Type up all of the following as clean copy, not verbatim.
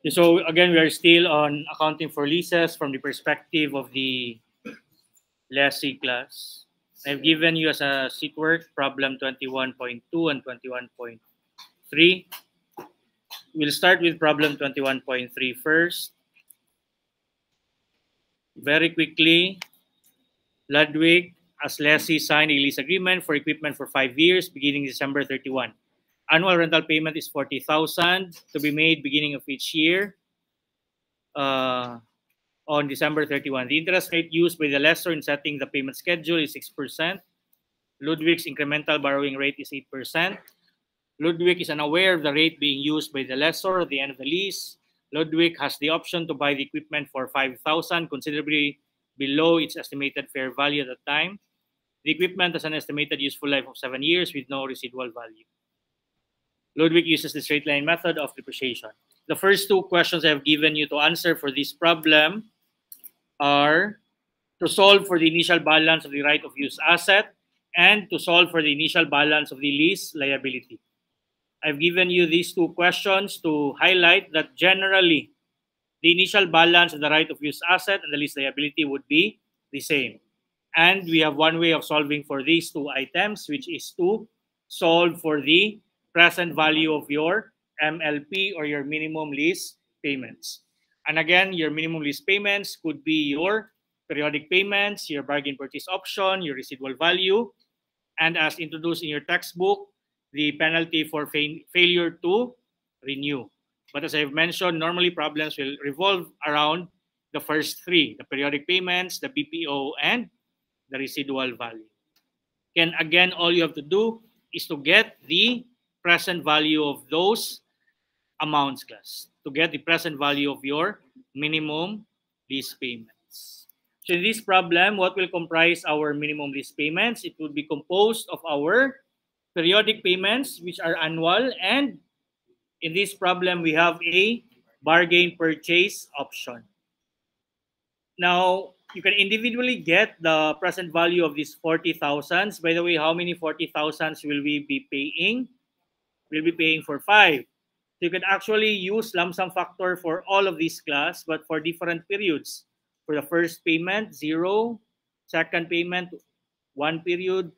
So again, we are still on accounting for leases from the perspective of the lessee class. I've given you as a seat work problem 21.2 and 21.3. We'll start with problem 21.3 first. Very quickly, Ludwig as lessee signed a lease agreement for equipment for 5 years beginning December 31. Annual rental payment is 40,000 to be made beginning of each year. On December 31. The interest rate used by the lessor in setting the payment schedule is 6%. Ludwig's incremental borrowing rate is 8%. Ludwig is unaware of the rate being used by the lessor at the end of the lease. Ludwig has the option to buy the equipment for 5,000, considerably below its estimated fair value at the time. The equipment has an estimated useful life of 7 years with no residual value. Ludwig uses the straight line method of depreciation. The first two questions I have given you to answer for this problem are to solve for the initial balance of the right of use asset and to solve for the initial balance of the lease liability. I've given you these two questions to highlight that generally the initial balance of the right of use asset and the lease liability would be the same. And we have one way of solving for these two items, which is to solve for the present value of your MLP or your minimum lease payments. And again, your minimum lease payments could be your periodic payments, your bargain purchase option, your residual value, and as introduced in your textbook, the penalty for failure to renew. But as I've mentioned, normally problems will revolve around the first three, the periodic payments, the BPO, and the residual value. Again, all you have to do is to get the present value of those amounts, class, to get the present value of your minimum lease payments. So in this problem, what will comprise our minimum lease payments? It will be composed of our periodic payments, which are annual, and in this problem, we have a bargain purchase option. Now, you can individually get the present value of these 40,000s. By the way, how many 40,000s will we be paying? We'll be paying for 5. So you can actually use lump sum factor for all of these class, but for different periods. For the first payment, 0. Second payment, 1 period.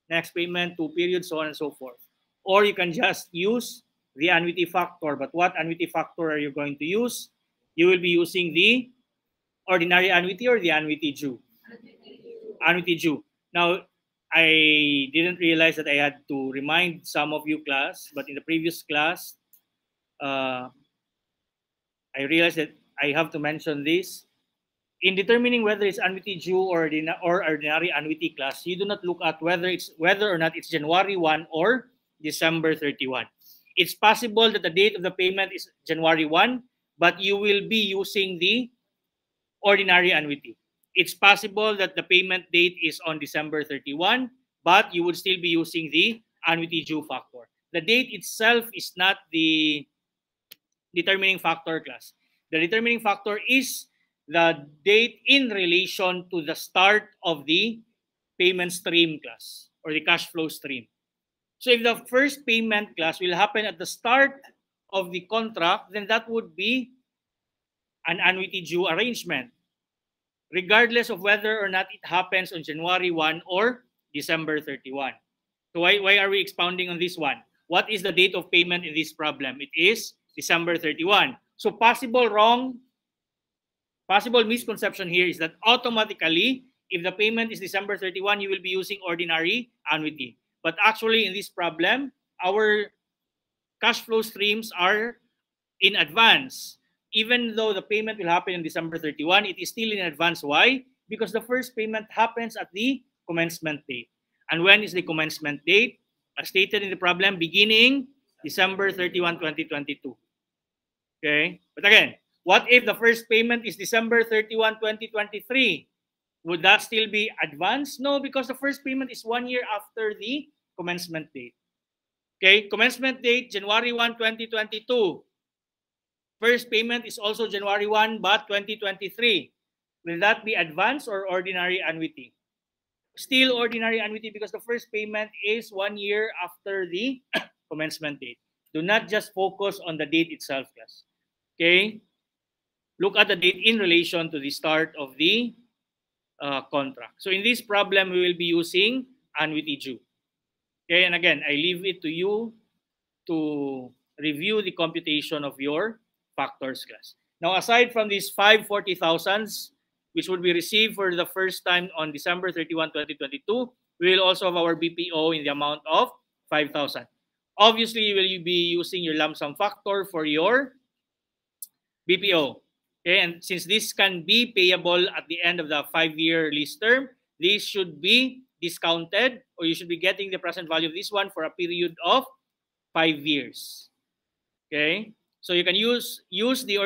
Next payment, 2 periods, so on and so forth. Or you can just use the annuity factor. But what annuity factor are you going to use? You will be using the ordinary annuity or the annuity due? Annuity due. Now, I didn't realize that I had to remind some of you class, but in the previous class, I realized that I have to mention this. In determining whether it's annuity due or ordinary annuity class, you do not look at whether or not it's January 1 or December 31. It's possible that the date of the payment is January 1, but you will be using the ordinary annuity. It's possible that the payment date is on December 31, but you would still be using the annuity due factor. The date itself is not the determining factor, class. The determining factor is the date in relation to the start of the payment stream, class, or the cash flow stream. So if the first payment, class, will happen at the start of the contract, then that would be an annuity due arrangement, regardless of whether or not it happens on January 1 or December 31. So why are we expounding on this one? What is the date of payment in this problem? It is December 31. So possible misconception here is that automatically, if the payment is December 31, you will be using ordinary annuity. But actually, in this problem, our cash flow streams are in advance. Even though the payment will happen on December 31, it is still in advance. Why? Because the first payment happens at the commencement date. And when is the commencement date? As stated in the problem, beginning December 31, 2022. Okay? But again, what if the first payment is December 31, 2023? Would that still be advanced? No, because the first payment is 1 year after the commencement date. Okay? Commencement date, January 1, 2022. First payment is also January 1, but 2023. Will that be advance or ordinary annuity? Still ordinary annuity because the first payment is 1 year after the commencement date. Do not just focus on the date itself, class. Okay? Look at the date in relation to the start of the contract. So in this problem, we will be using annuity due. Okay, and again, I leave it to you to review the computation of your factors class. Now, aside from these 540,000s, which would be received for the first time on December 31, 2022, we will also have our BPO in the amount of 5,000. Obviously, you will be using your lump sum factor for your BPO. Okay, and since this can be payable at the end of the 5-year lease term, this should be discounted, or you should be getting the present value of this one for a period of 5 years. Okay, so you can use the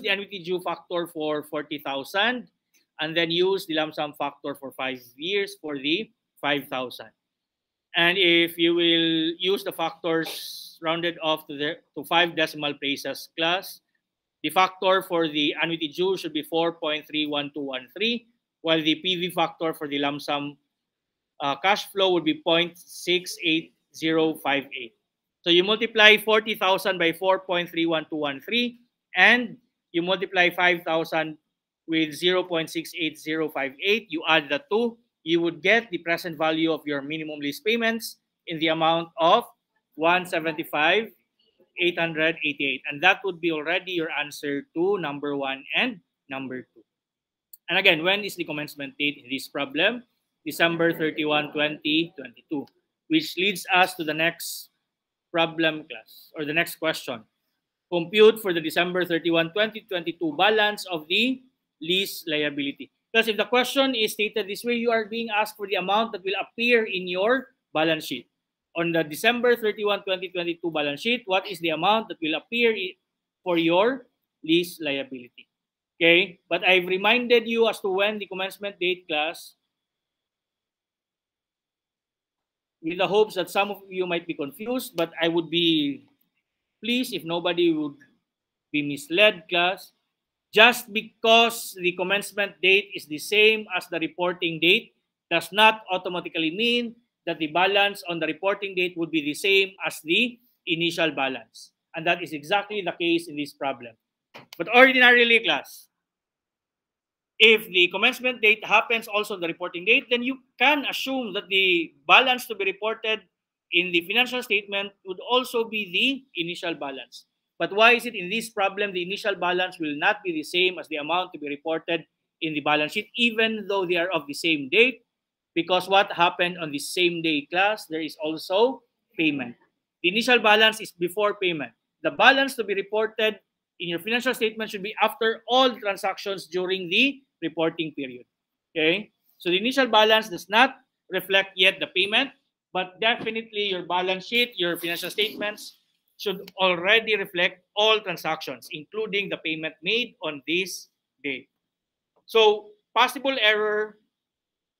annuity due factor for 40,000, and then use the lump sum factor for 5 years for the 5,000. And if you will use the factors rounded off to 5 decimal places class, the factor for the annuity due should be 4.31213, while the PV factor for the lump sum cash flow would be 0.68058. So you multiply 40,000 by 4.31213, and you multiply 5,000 with 0.68058. You add the two, you would get the present value of your minimum lease payments in the amount of 175,888, and that would be already your answer to number 1 and number 2. And again, when is the commencement date in this problem? December 31, 2022, which leads us to the next problem class, or the next question. Compute for the December 31, 2022 balance of the lease liability. Because if the question is stated this way, you are being asked for the amount that will appear in your balance sheet. On the December 31, 2022 balance sheet, what is the amount that will appear for your lease liability? Okay, but I've reminded you as to when the commencement date class, with the hopes that some of you might be confused, but I would be pleased if nobody would be misled class. Just because the commencement date is the same as the reporting date does not automatically mean that the balance on the reporting date would be the same as the initial balance. And that is exactly the case in this problem. But ordinarily, class, if the commencement date happens also on the reporting date, then you can assume that the balance to be reported in the financial statement would also be the initial balance. But why is it in this problem the initial balance will not be the same as the amount to be reported in the balance sheet, even though they are of the same date? Because what happened on the same day class, there is also payment. The initial balance is before payment. The balance to be reported in your financial statement should be after all transactions during the reporting period. Okay? So the initial balance does not reflect yet the payment, but definitely your balance sheet, your financial statements should already reflect all transactions, including the payment made on this day. So possible error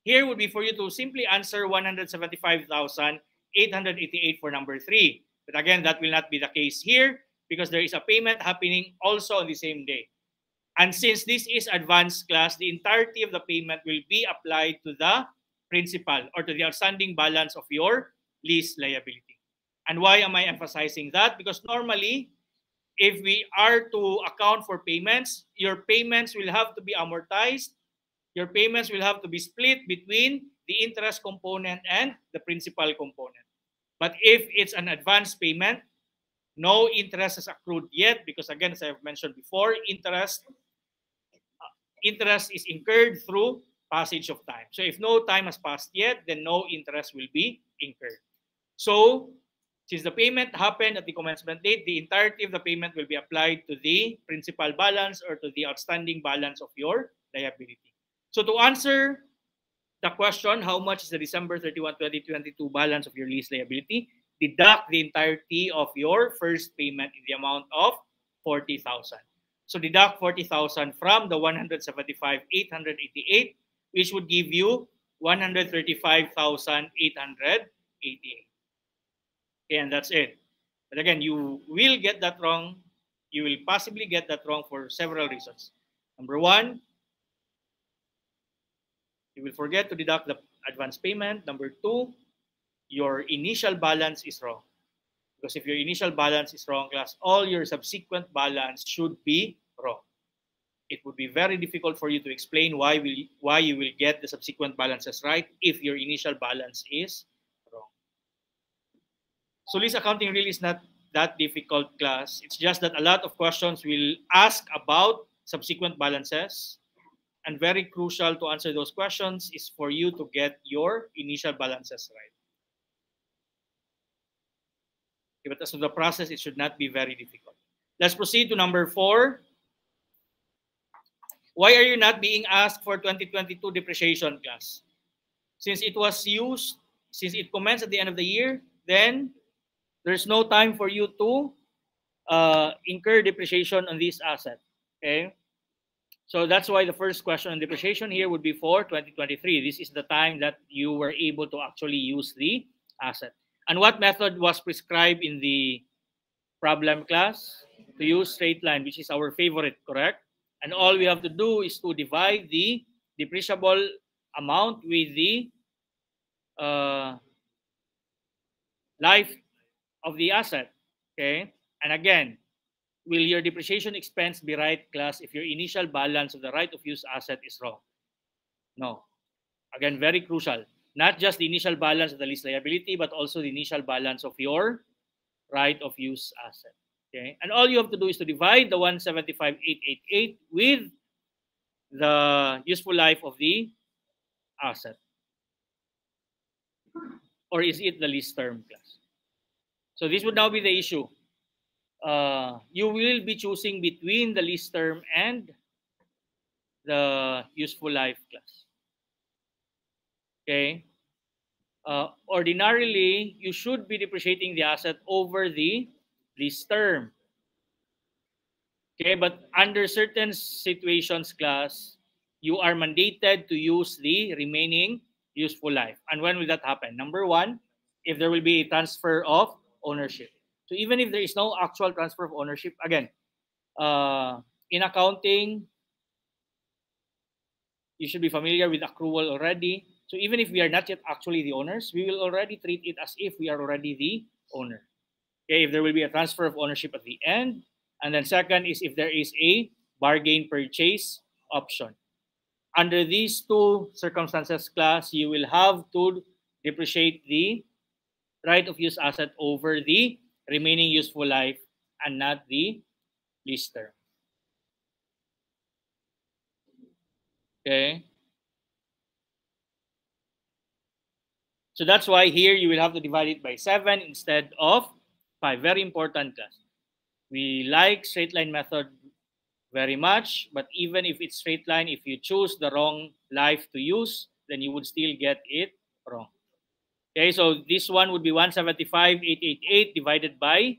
here would be for you to simply answer 175,888 for number 3. But again, that will not be the case here because there is a payment happening also on the same day. And since this is advanced class, the entirety of the payment will be applied to the principal or to the outstanding balance of your lease liability. And why am I emphasizing that? Because normally, if we are to account for payments, your payments will have to be amortized. Your payments will have to be split between the interest component and the principal component. But if it's an advance payment, no interest is accrued yet because, again, as I've mentioned before, interest is incurred through passage of time. So if no time has passed yet, then no interest will be incurred. So since the payment happened at the commencement date, the entirety of the payment will be applied to the principal balance or to the outstanding balance of your liability. So to answer the question, how much is the December 31, 2022 balance of your lease liability? Deduct the entirety of your first payment in the amount of 40,000. So deduct 40,000 from the 175,888, which would give you 135,888. Okay, and that's it. But again, you will get that wrong. You will possibly get that wrong for several reasons. Number one, you will forget to deduct the advance payment. Number two, your initial balance is wrong. Because if your initial balance is wrong, class, all your subsequent balance should be wrong. It would be very difficult for you to explain why you will get the subsequent balances right if your initial balance is wrong. So lease accounting really is not that difficult, class. It's just that a lot of questions will ask about subsequent balances. And very crucial to answer those questions is for you to get your initial balances right. Okay, but as of the process, it should not be very difficult. Let's proceed to number 4. Why are you not being asked for 2022 depreciation, class? Since it was used, since it commenced at the end of the year, then there's no time for you to incur depreciation on this asset. Okay? So that's why the first question on depreciation here would be for 2023. This is the time that you were able to actually use the asset. And what method was prescribed in the problem, class? To use straight line, which is our favorite, correct? And all we have to do is to divide the depreciable amount with the life of the asset. Okay? And again, will your depreciation expense be right, class, if your initial balance of the right of use asset is wrong? No. Again, very crucial. Not just the initial balance of the lease liability, but also the initial balance of your right of use asset. Okay? And all you have to do is to divide the 175,888 with the useful life of the asset. Or is it the lease term, class? So this would now be the issue. You will be choosing between the lease term and the useful life, class. Okay? Ordinarily, you should be depreciating the asset over the lease term. Okay, but under certain situations, class, you are mandated to use the remaining useful life. And when will that happen? Number 1, if there will be a transfer of ownership. So even if there is no actual transfer of ownership, again, in accounting, you should be familiar with accrual already. So even if we are not yet actually the owners, we will already treat it as if we are already the owner. Okay, if there will be a transfer of ownership at the end. And then second is if there is a bargain purchase option. Under these two circumstances, class, you will have to depreciate the right of use asset over the remaining useful life and not the lease term. Okay. So that's why here you will have to divide it by 7 instead of 5. Very important, class. We like straight line method very much, but even if it's straight line, if you choose the wrong life to use, then you would still get it wrong. Okay, so this one would be 175,888 divided by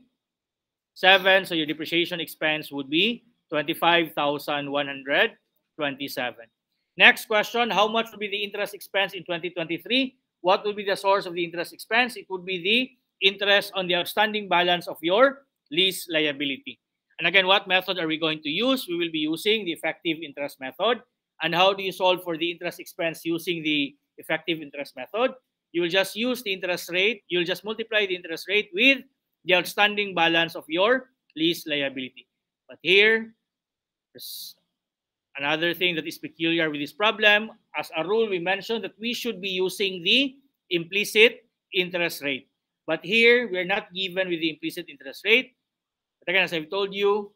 7. So your depreciation expense would be 25,127. Next question, how much would be the interest expense in 2023? What would be the source of the interest expense? It would be the interest on the outstanding balance of your lease liability. And again, what method are we going to use? We will be using the effective interest method. And how do you solve for the interest expense using the effective interest method? You will just use the interest rate. You'll just multiply the interest rate with the outstanding balance of your lease liability. But here, there's another thing that is peculiar with this problem. As a rule, we mentioned that we should be using the implicit interest rate. But here, we're not given with the implicit interest rate. But again, as I've told you,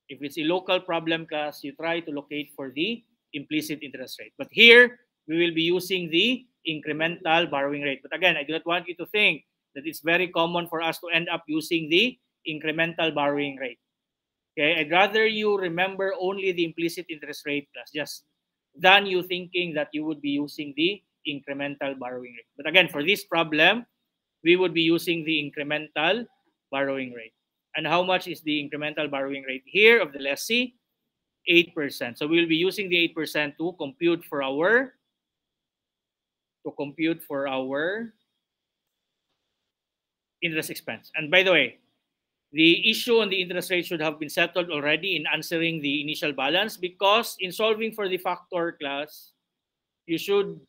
if it's a local problem, class, you try to locate for the implicit interest rate. But here, we will be using the incremental borrowing rate. But again, I do not want you to think that it's very common for us to end up using the incremental borrowing rate. Okay, I'd rather you remember only the implicit interest rate, class, just than you thinking that you would be using the incremental borrowing rate. But again, for this problem, we would be using the incremental borrowing rate. And how much is the incremental borrowing rate here of the lessee? 8%. So we'll be using the 8% to compute for our interest expense. And by the way, the issue on the interest rate should have been settled already in answering the initial balance, because in solving for the factor, class, you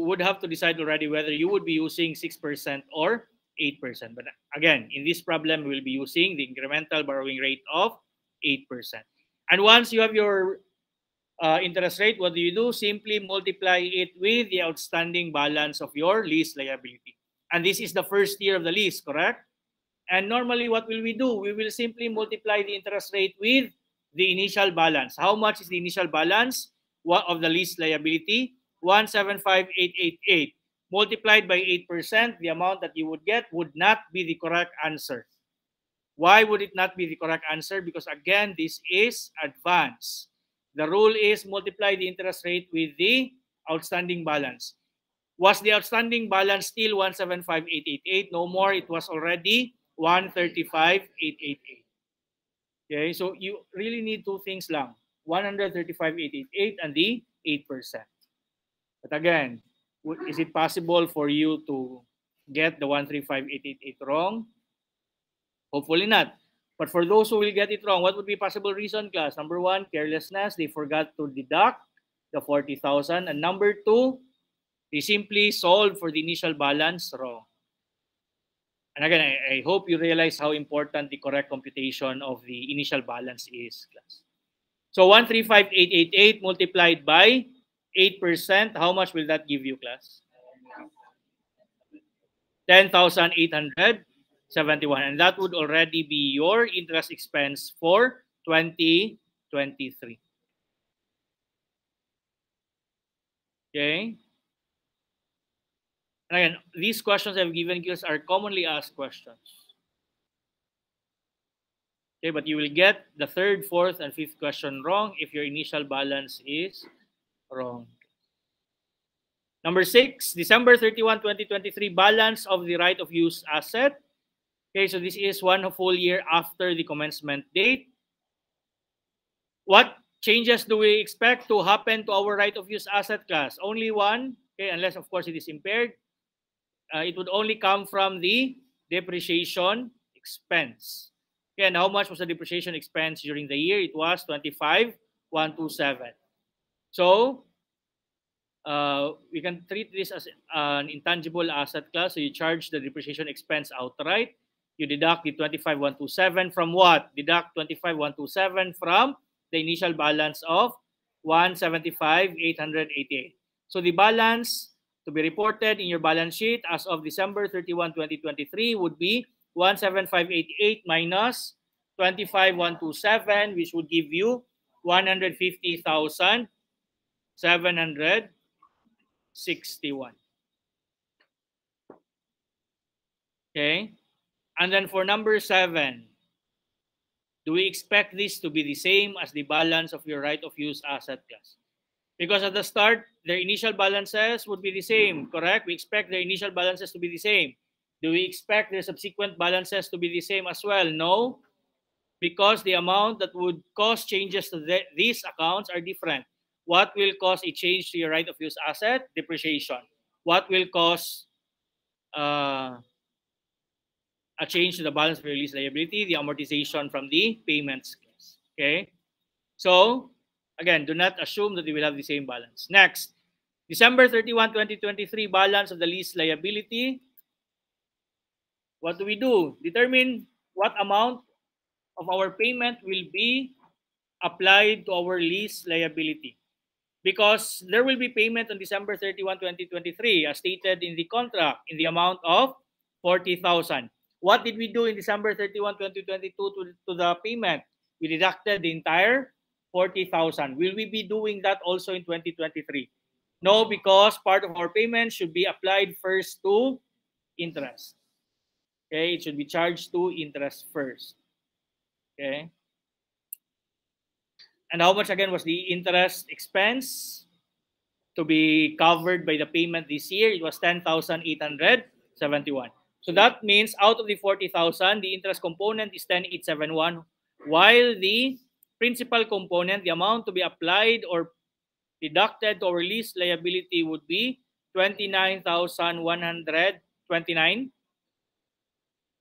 would have to decide already whether you would be using 6% or 8%. But again, in this problem, we'll be using the incremental borrowing rate of 8%. And once you have your interest rate, what do? Simply multiply it with the outstanding balance of your lease liability. And this is the first year of the lease, correct? And normally, what will we do? We will simply multiply the interest rate with the initial balance. How much is the initial balance of the lease liability? 175,888. Multiplied by 8%, the amount that you would get would not be the correct answer. Why would it not be the correct answer? Because again, this is advance. The rule is multiply the interest rate with the outstanding balance. Was the outstanding balance still 175,888? No more. It was already 135,888. Okay, so you really need two things lang. 135,888 and the 8%. But again, is it possible for you to get the 135,888 wrong? Hopefully not. But for those who will get it wrong, what would be possible reason, class? Number one, carelessness. They forgot to deduct the 40,000. And number two, they simply solved for the initial balance wrong. And again, I hope you realize how important the correct computation of the initial balance is, class. So 135,888 multiplied by 8%, how much will that give you, class? 10,871. And that would already be your interest expense for 2023. Okay? And again, these questions I've given you are commonly asked questions. Okay, but you will get the third, fourth, and fifth question wrong if your initial balance is wrong. Number 6, December 31, 2023, balance of the right of use asset. Okay, so this is one full year after the commencement date. What changes do we expect to happen to our right of use asset, class? Only one, okay, unless of course it is impaired. It would only come from the depreciation expense. Okay, and how much was the depreciation expense during the year? It was 25,127. So we can treat this as an intangible asset, class. So you charge the depreciation expense outright. You deduct the 25,127 from what? Deduct 25,127 from the initial balance of 175,888. So the balance to be reported in your balance sheet as of December 31, 2023 would be 175,888 minus 25,127, which would give you 150,761. Okay? And then for number 7, do we expect this to be the same as the balance of your right of use asset, class? Because at the start, their initial balances would be the same, correct? We expect their initial balances to be the same. Do we expect their subsequent balances to be the same as well? No, because the amount that would cause changes to these accounts are different. What will cause a change to your right of use asset? Depreciation. What will cause a change to the balance of your lease liability? The amortization from the payments. Okay? So, again, do not assume that they will have the same balance. Next, December 31, 2023, balance of the lease liability. What do? Determine what amount of our payment will be applied to our lease liability. Because there will be payment on December 31, 2023, as stated in the contract, in the amount of 40,000. What did we do in December 31, 2022 to the payment? We deducted the entire 40,000. Will we be doing that also in 2023? No, because part of our payment should be applied first to interest. Okay, it should be charged to interest first. Okay. And how much again was the interest expense to be covered by the payment this year? It was 10,871. So that means out of the 40,000, the interest component is 10,871, while the principal component, the amount to be applied or deducted to our lease liability would be 29,129.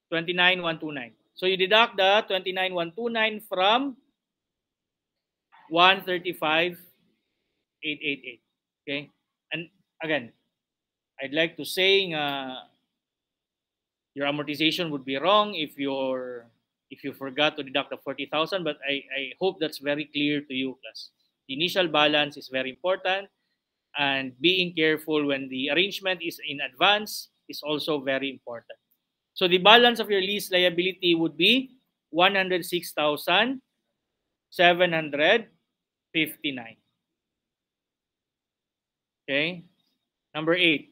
29,129. So you deduct the 29,129 from 135,888. Okay, and again, I'd like to say Your amortization would be wrong if you forgot to deduct the 40,000, but I hope that's very clear to you, class. The initial balance is very important, and being careful when the arrangement is in advance is also very important. So the balance of your lease liability would be 106,759. Okay. Number 8,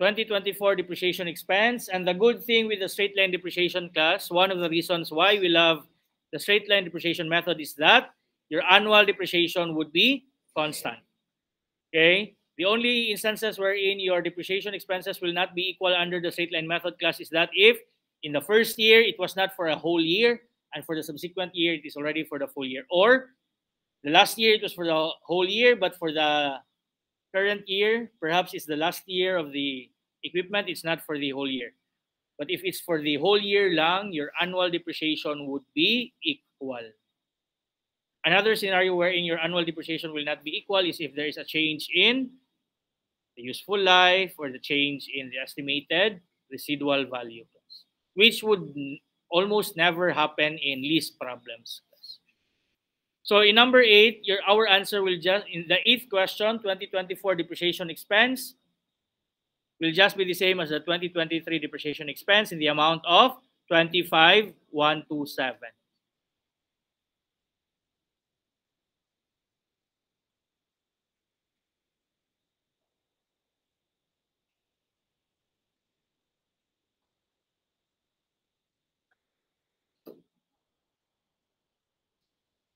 2024 depreciation expense. And the good thing with the straight line depreciation class, one of the reasons why we love the straight line depreciation method is that your annual depreciation would be constant. Okay? The only instances wherein your depreciation expenses will not be equal under the straight line method class is that if in the first year it was not for a whole year, and for the subsequent year it is already for the full year, or the last year it was for the whole year, but for the current year perhaps it's the last year of the equipment, it's not for the whole year. But if it's for the whole year lang, your annual depreciation would be equal. Another scenario wherein your annual depreciation will not be equal is if there is a change in the useful life or the change in the estimated residual value, which would almost never happen in lease problems. So in number 8, our answer will just, in the 8th question, 2024 depreciation expense will just be the same as the 2023 depreciation expense in the amount of 25,127.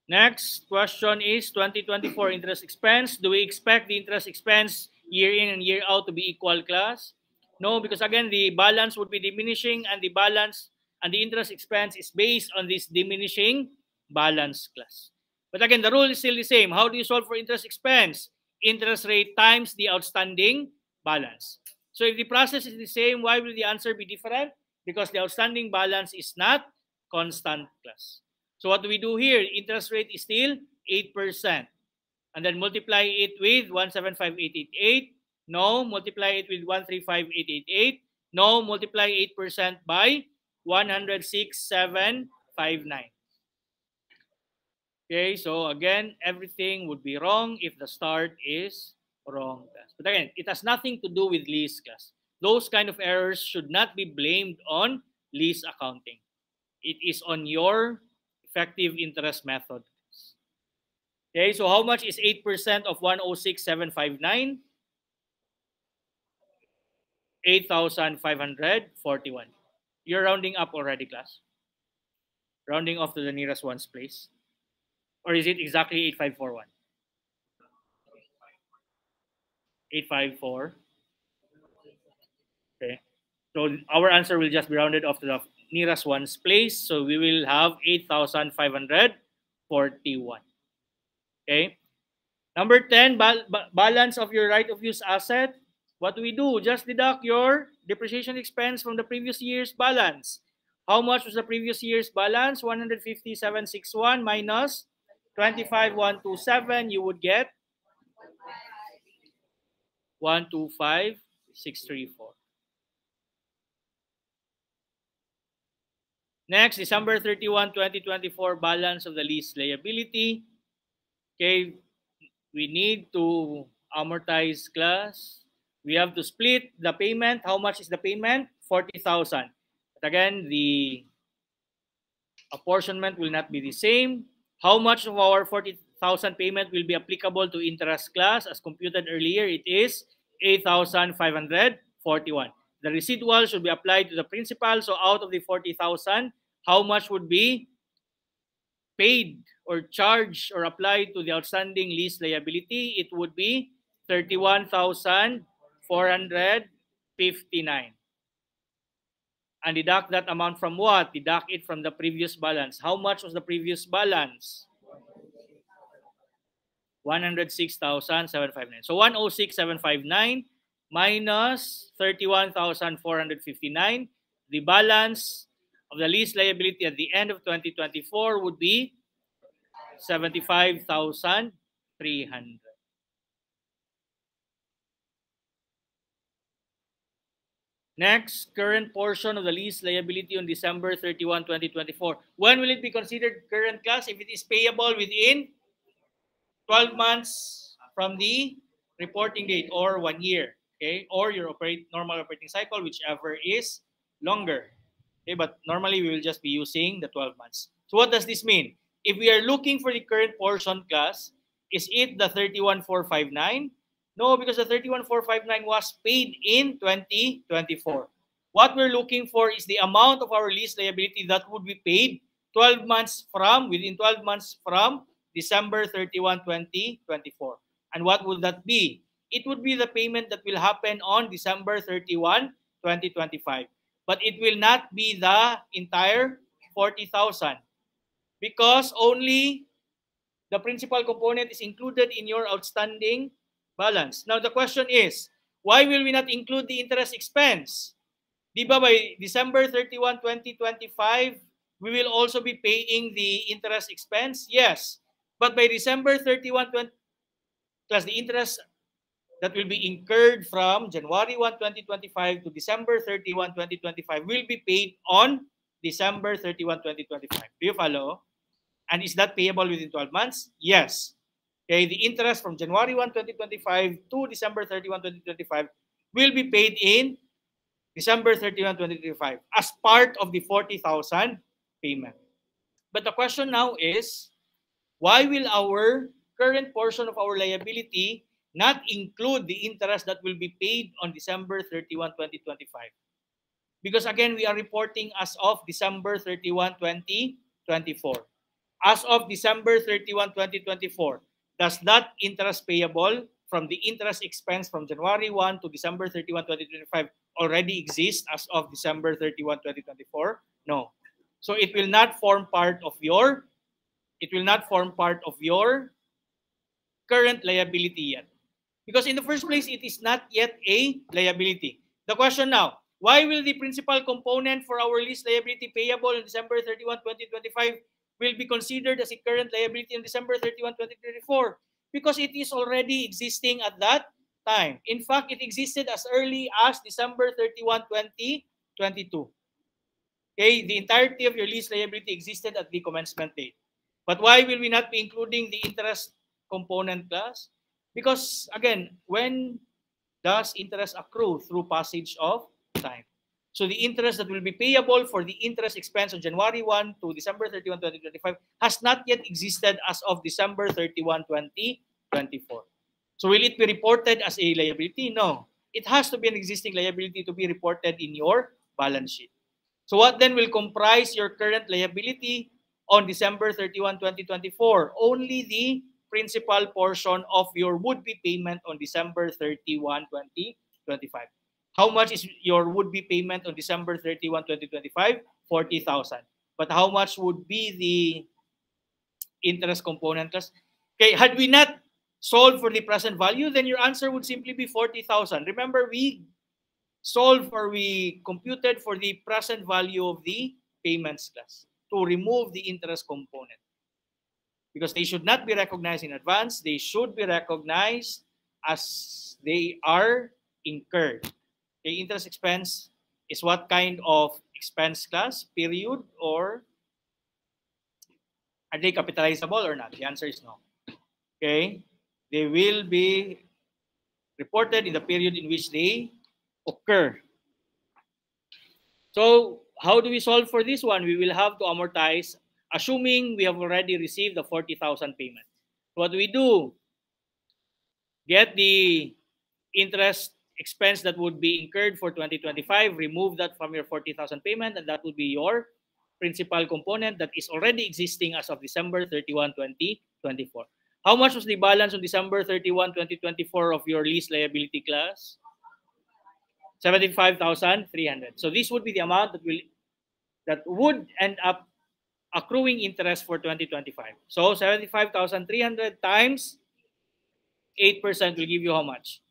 Next question is 2024 interest expense. Do we expect the interest expense year in and year out to be equal, class? No, because again, the balance would be diminishing, and the balance and the interest expense is based on this diminishing balance, class. But again, the rule is still the same. How do you solve for interest expense? Interest rate times the outstanding balance. So if the process is the same, why will the answer be different? Because the outstanding balance is not constant, class. So what do we do here? Interest rate is still 8%. And then multiply it with 175,888. No. Multiply it with 135,888. No. Multiply 8% by 106,759. Okay, so again, everything would be wrong if the start is wrong, class. But again, it has nothing to do with lease, class. Those kind of errors should not be blamed on lease accounting. It is on your effective interest method. Okay, so how much is 8% of 106,759? 8,541. You're rounding up already, class. Rounding off to the nearest ones place. Or is it exactly 8,541? 854. Okay. So our answer will just be rounded off to the nearest ones place. So we will have 8,541. Okay. Number 10, balance of your right of use asset. What do we do? Just deduct your depreciation expense from the previous year's balance. How much was the previous year's balance? 157,661 minus 25,127. You would get 125,634. Next, December 31, 2024, balance of the lease liability. Okay, we need to amortize, class. We have to split the payment. How much is the payment? 40,000. But again, the apportionment will not be the same. How much of our 40,000 payment will be applicable to interest, class? As computed earlier, it is 8,541. The residual should be applied to the principal. So out of the 40,000, how much would be paid or charged or applied to the outstanding lease liability? It would be 31,459. And deduct that amount from what? Deduct it from the previous balance. How much was the previous balance? 106,759. So 106,759 minus 31,459. The balance of the lease liability at the end of 2024 would be 75,300. Next, current portion of the lease liability on December 31, 2024. When will it be considered current, class? If it is payable within 12 months from the reporting date or 1 year, okay? Or your normal operating cycle, whichever is longer. Okay, but normally we will just be using the 12 months. So what does this mean? If we are looking for the current portion, class, is it the 31,459? No, because the 31,459 was paid in 2024. What we're looking for is the amount of our lease liability that would be paid 12 months from, within 12 months from December 31, 2024. And what would that be? It would be the payment that will happen on December 31, 2025. But it will not be the entire 40,000 because only the principal component is included in your outstanding balance. Now, the question is, why will we not include the interest expense? Di ba by December 31, 2025, we will also be paying the interest expense? Yes. But by December 31, 20, plus the interest that will be incurred from January 1, 2025 to December 31, 2025 will be paid on December 31, 2025. Do you follow? And is that payable within 12 months? Yes. Okay, the interest from January 1, 2025 to December 31, 2025 will be paid in December 31, 2025 as part of the 40,000 payment. But the question now is, why will our current portion of our liability not include the interest that will be paid on December 31, 2025? Because again, we are reporting as of December 31, 2024. As of December 31, 2024, does that interest payable from the interest expense from January 1 to December 31, 2025 already exist as of December 31, 2024? No. So it will not form part of your current liability yet. Because in the first place, it is not yet a liability. The question now, why will the principal component for our lease liability payable on December 31, 2025 will be considered as a current liability on December 31, 2024? Because it is already existing at that time. In fact, it existed as early as December 31, 2022. Okay, the entirety of your lease liability existed at the commencement date. But why will we not be including the interest component, class? Because again, when does interest accrue? Through passage of time. So the interest that will be payable for the interest expense on January 1 to December 31, 2025 has not yet existed as of December 31, 2024. So will it be reported as a liability? No. It has to be an existing liability to be reported in your balance sheet. So what then will comprise your current liability on December 31, 2024? Only the principal portion of your would-be payment on December 31, 2025. How much is your would-be payment on December 31, 2025? 40,000. But how much would be the interest component? Okay, had we not solved for the present value, then your answer would simply be 40,000. Remember, we solved or we computed for the present value of the payments, class, to remove the interest component. Because they should not be recognized in advance. They should be recognized as they are incurred. The interest expense is what kind of expense, class? Period, or are they capitalizable or not? The answer is no. Okay? They will be reported in the period in which they occur. So how do we solve for this one? We will have to amortize, assuming we have already received the 40,000 payment. What do we do? Get the interest expense that would be incurred for 2025, remove that from your 40,000 payment, and that would be your principal component that is already existing as of December 31, 2024. How much was the balance on December 31, 2024 of your lease liability, class? 75,300. So this would be the amount that would end up accruing interest for 2025. So 75,300 times 8% will give you how much?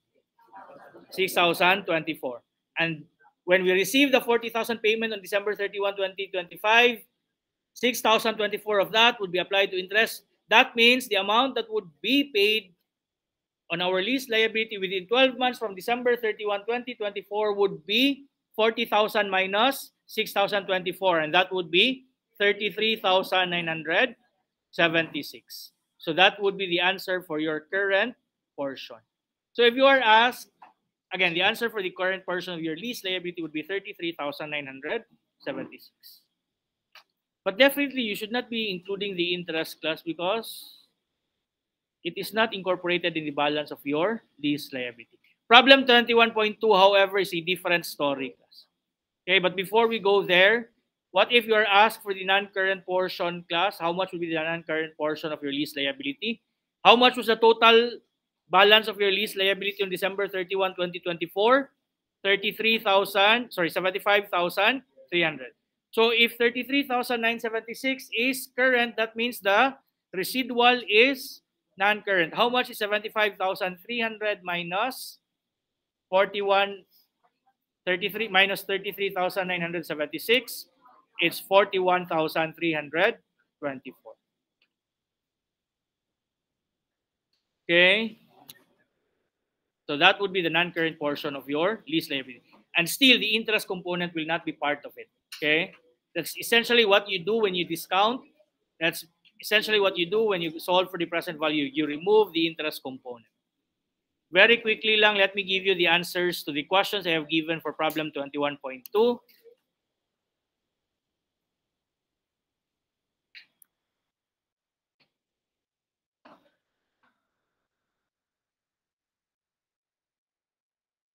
6,024. And when we receive the 40,000 payment on December 31, 2025, 6,024 of that would be applied to interest. That means the amount that would be paid on our lease liability within 12 months from December 31, 2024 would be 40,000 minus 6,024, and that would be 33,976. So that would be the answer for your current portion. So if you are asked, again, the answer for the current portion of your lease liability would be 33,976. But definitely, you should not be including the interest class because it is not incorporated in the balance of your lease liability. Problem 21.2, however, is a different story class. Okay, but before we go there, what if you are asked for the non-current portion class? How much would be the non-current portion of your lease liability? How much was the total balance of your lease liability on December 31, 2024? 75,300. So if 33,976 is current, that means the residual is non-current. How much is 75,300 minus 33,976? It's 41,324. Okay. So that would be the non-current portion of your lease liability. And still, the interest component will not be part of it. Okay. That's essentially what you do when you discount. That's essentially what you do when you solve for the present value. You remove the interest component. Very quickly lang, let me give you the answers to the questions I have given for problem 21.2.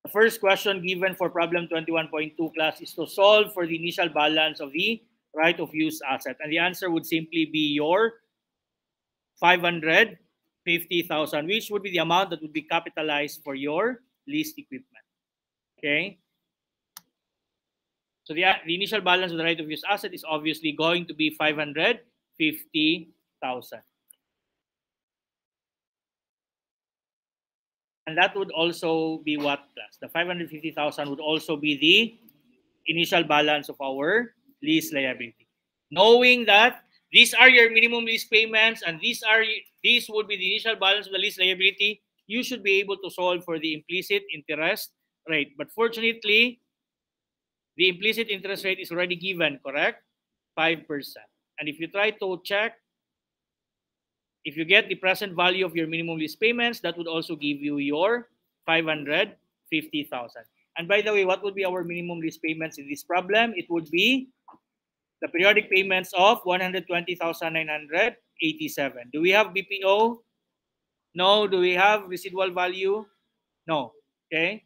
The first question given for problem 21.2 class is to solve for the initial balance of the right of use asset. And the answer would simply be your 550,000, which would be the amount that would be capitalized for your leased equipment. Okay. So the initial balance of the right of use asset is obviously going to be 550,000. And that would also be what class? The 550,000 would also be the initial balance of our lease liability. Knowing that these are your minimum lease payments and these would be the initial balance of the lease liability, you should be able to solve for the implicit interest rate. But fortunately, the implicit interest rate is already given, correct? 5%. And if you try to check, if you get the present value of your minimum lease payments, that would also give you your 550,000. And by the way, what would be our minimum lease payments in this problem? It would be the periodic payments of 120,987. Do we have BPO? No. Do we have residual value? No. Okay.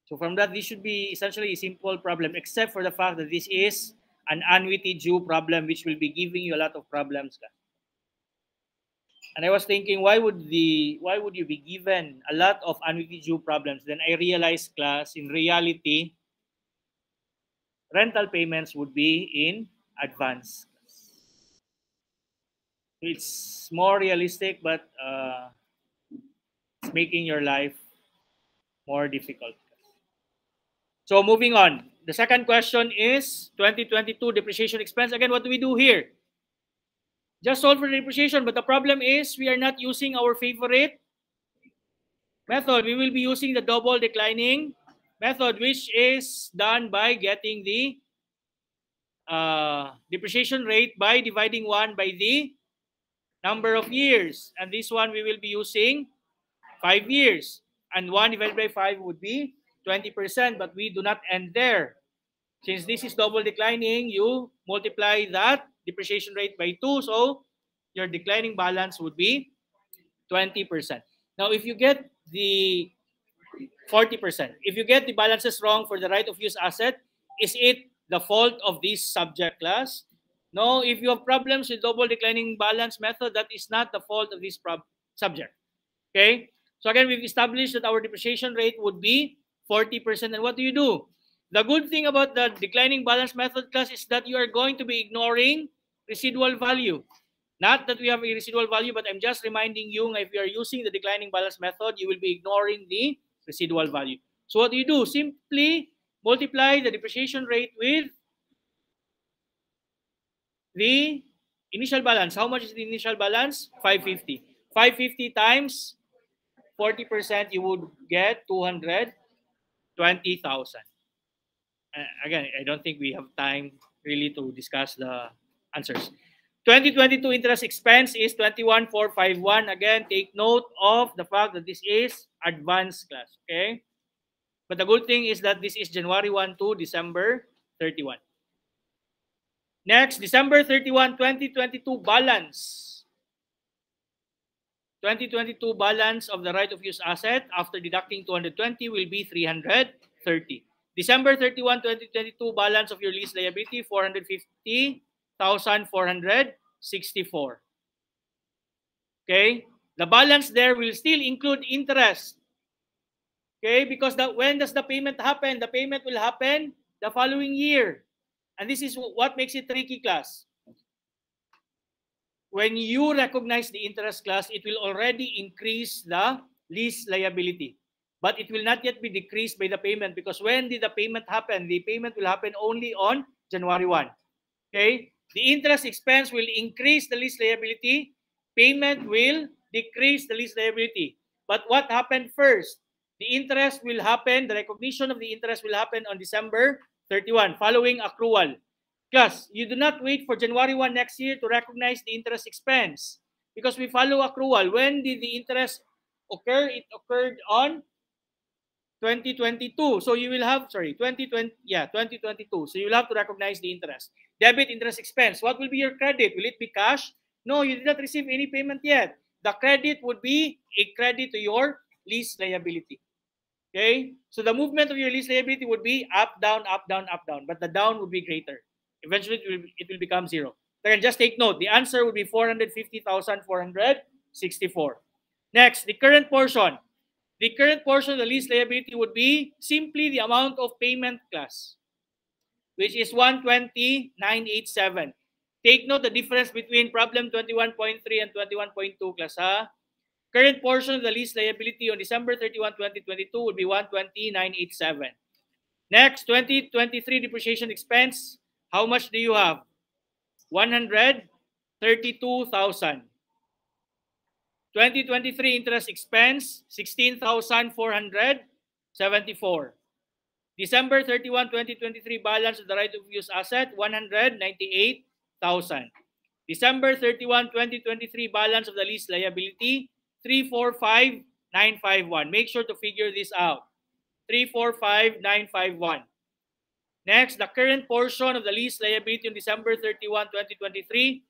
So from that, this should be essentially a simple problem, except for the fact that this is an annuity due problem, which will be giving you a lot of problems. And I was thinking, why would you be given a lot of annuity due problems? Then I realized, class, in reality, rental payments would be in advance. It's more realistic, but it's making your life more difficult. So moving on. The second question is 2022 depreciation expense. Again, what do we do here? Just solve for the depreciation, but the problem is we are not using our favorite method. We will be using the double declining method, which is done by getting the depreciation rate by dividing 1 by the number of years. And this one we will be using 5 years. And 1 divided by 5 would be 20%, but we do not end there. Since this is double declining, you multiply that depreciation rate by 2, so your declining balance would be 20%. Now, if you get the 40%, if you get the balances wrong for the right of use asset, is it the fault of this subject class? No, if you have problems with double declining balance method, that is not the fault of this subject. Okay? So again, we've established that our depreciation rate would be 40%. And what do you do? The good thing about the declining balance method class is that you are going to be ignoring residual value. Not that we have a residual value, but I'm just reminding you, if you are using the declining balance method, you will be ignoring the residual value. So what do you do? Simply multiply the depreciation rate with the initial balance. How much is the initial balance? 550. 550 times 40%, you would get 220,000. again, I don't think we have time really to discuss the answers. 2022 interest expense is 21,451. Again, take note of the fact that this is advanced class, okay? But the good thing is that this is January 1 to December 31. Next, December 31, 2022 balance. 2022 balance of the right of use asset after deducting 220 will be 330. December 31, 2022 balance of your lease liability 450,464. Okay? The balance there will still include interest. Okay? Because when does the payment happen? The payment will happen the following year. And this is what makes it tricky, class. When you recognize the interest, class, it will already increase the lease liability. But it will not yet be decreased by the payment, because when did the payment happen? The payment will happen only on January 1. Okay? The interest expense will increase the lease liability. Payment will decrease the lease liability. But what happened first? The interest will happen, the recognition of the interest will happen on December 31, following accrual. Class, you do not wait for January 1 next year to recognize the interest expense, because we follow accrual. When did the interest occur? It occurred on 2022. So you will have, 2022. So you will have to recognize the interest. Debit interest expense. What will be your credit? Will it be cash? No, you did not receive any payment yet. The credit would be a credit to your lease liability. Okay? So the movement of your lease liability would be up, down, up, down, up, down. But the down would be greater. Eventually, it will become zero. Again, just take note. The answer would be 450,464. Next, the current portion. The current portion of the lease liability would be simply the amount of payment, class, which is 120,987. Take note the difference between problem 21.3 and 21.2, class. Current portion of the lease liability on December 31, 2022 would be 120,987. Next, 2023 depreciation expense. How much do you have? 132,000. 2023 interest expense, 16,474. December 31, 2023 balance of the right of use asset, 198,000. December 31, 2023 balance of the lease liability, 345,951. Make sure to figure this out. 345,951. Next, the current portion of the lease liability on December 31, 2023.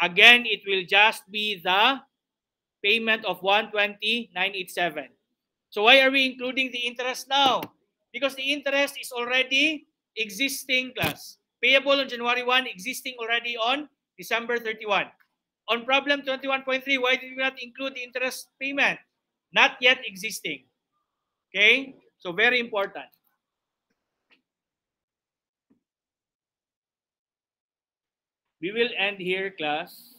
Again, it will just be the payment of 120,987. So why are we including the interest now? Because the interest is already existing, class. Payable on January 1, existing already on December 31. On problem 21.3, why did we not include the interest payment? Not yet existing. Okay? So very important. We will end here, class.